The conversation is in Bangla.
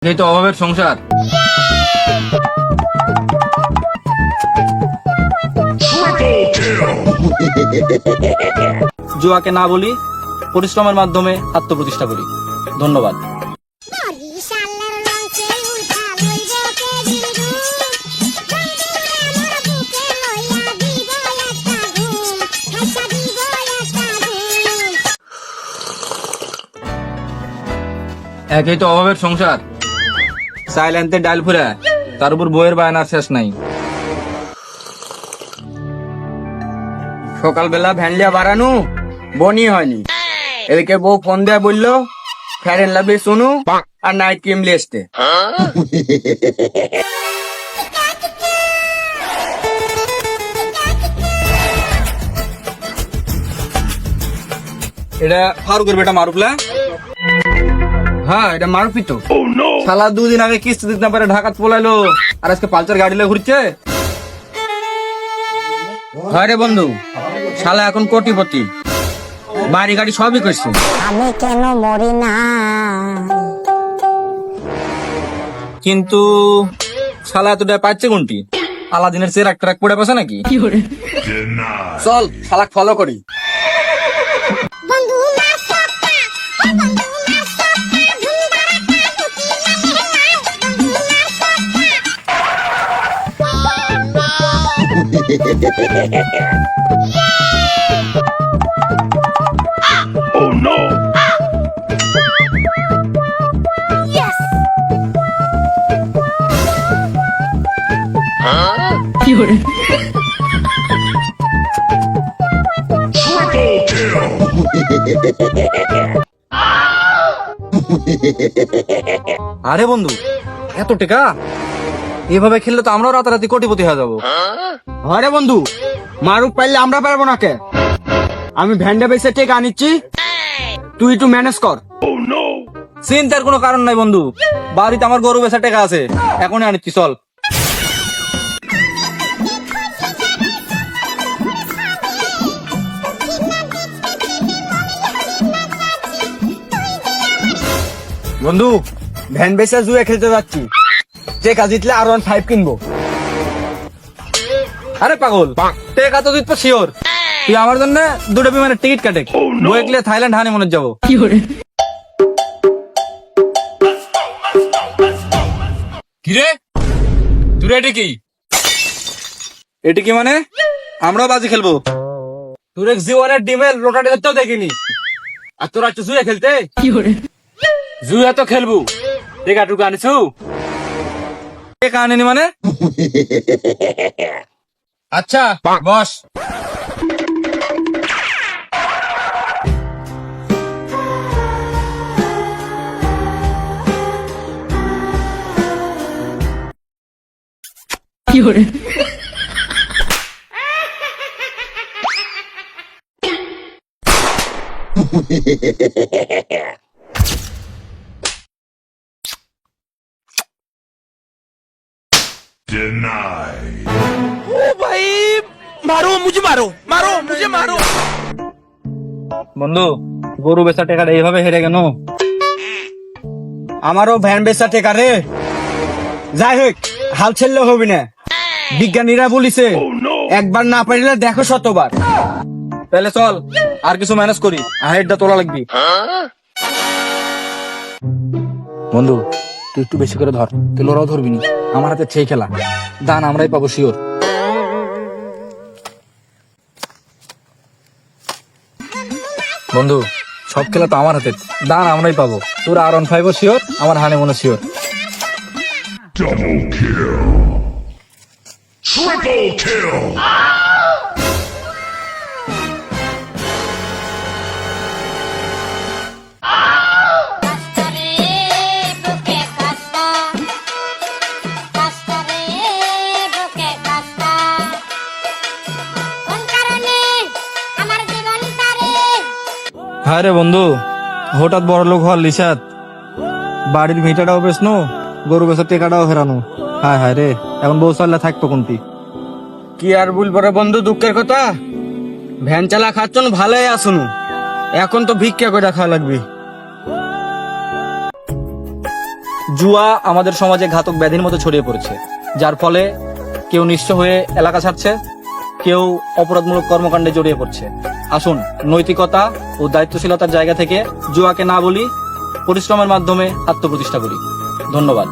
এই তো অভাবের সংসার। জুয়াকে না বলি, পরিশ্রমের মাধ্যমে আত্মপ্রতিষ্ঠা করি। ধন্যবাদ। একই তো অভাবের সংসার। চাইল আনতে ডাল ফুরা, তার উপর বইয়ের বায়নার শেষ নাই। সকালবেলা ভ্যানলিয়া বাড়ানো বনি হয়নি, এদিকে বউ ফোন দেয়া বললো fair and lovely Suno R night cream লিয়ে আসতে। এটা ফারুকের বেটা মারুফলা। হ্যাঁ, এটা মারুফি তো। শালা দুদিন আগে কিস্তি দিতে না পারে ঢাকাত পলাইলো, আর আজকে পালচার গাড়ি নিয়ে ঘুরছে। হয় রে বন্ধু, শালা এখন কোটিপতি, বাড়ি গাড়ি সবই করছে। আমি কেন মরি না? কিন্তু শালা এতটা পাচ্ছে কোনটি? আলাদিনের চেরাক ট্রাক পড়ে পাশে নাকি? চল শালাক ফলো করি। বন্ধু না সত্তা, বন্ধু না সত্তা, ধুমধারাকা দুটি নামে নাই, বন্ধু না আরে বন্ধু, এত টাকা! এভাবে খেললে তো আমরাও রাতারাতি কোটিপতি হয়ে যাবো। হয় রে বন্ধু, মারুফ পাইলে আমরা পারবো না কে? আমি ভ্যান্ডা বেসে টেকা আনিচ্ছি, তুই একটু ম্যানেজ কর। চিন্তার কোনো কারণ নাই বন্ধু, বাড়িতে আমার গরু বেচা টাকা আছে, এখনই আনিচ্ছি, চল। বন্ধু, ভ্যান বেসে জুয়ে খেলতে যাচ্ছি, টেকা জিতলে আর 1.5 কিনবো। আরে পাগল, টাকা তো দিত শিওর। তুই আমার জন্য দুটো বিমানের টিকিট কাটে, বইকলে থাইল্যান্ড হানিমুনে যাবো। কিরে তুই এটি কি? এটি কি মানে? আমরাও বাজি খেলবো? তোর এক জিওয়ানের ডিমের রোটারি ধরতেও দেখিনি, আর তোরা একটু জুয়ে খেলতে? জুয়ে তো খেলবো, টেকা টুকু আনিছু? টাকা আনেনি মানে? আচ্ছা বস। বন্ধু, গরু বেচা টাকাটা এইভাবে হেরে গেল। আমারও ভ্যান বেচা টেকা রে। যাই হোক, হাল ছেড়লে হবি না, বিজ্ঞানীরা বলিছে একবার না পারিলে দেখো শতবার। তাহলে চল আর কিছু ম্যানেজ করি, হাইটটা তোলা লাগবি। বন্ধু, তুই একটু বেশি করে ধর, তুই ওরাও ধরবি নি। আমার হাতে সেই খেলা, দান আমরাই পাবো শিওর। বন্ধু, সব খেলা তো আমার হাতে, দান আমরাই পাবো। তোর R15 শিওর, আমার হানিমুনও sure. Double kill. Triple kill. কাস্তারে বুকে কাস্তা, কাস্তারে বুকে কাস্তা, কোন কারণে আমার জীবনটারে? হ্যাঁ রে বন্ধু, হঠাৎ বড় লোক হওয়ার লিসাত, বাড়ির ভিটাটাও বেচনো, গরু বেচার টেকাটাও হেরানো। হায় হায় রে, এখন বউ চাল্লা থাকতো কোনটি? কি আর বলবো রে বন্ধু, দুঃখের কথা। ভ্যান চালা খাচ্ছন ভালোই আসুন, এখন তো ভিক্ষা করে খাওয়া লাগবে। জুয়া আমাদের সমাজে ঘাতক ব্যাধির মতো ছড়িয়ে পড়েছে, যার ফলে কেউ নিঃস্ব হয়ে এলাকা ছাড়ছে, কেউ অপরাধমূলক কর্মকাণ্ডে জড়িয়ে পড়ছে। আসুন নৈতিকতা ও দায়িত্বশীলতার জায়গা থেকে জুয়াকে না বলি, পরিশ্রমের মাধ্যমে আত্মপ্রতিষ্ঠা করি। ধন্যবাদ।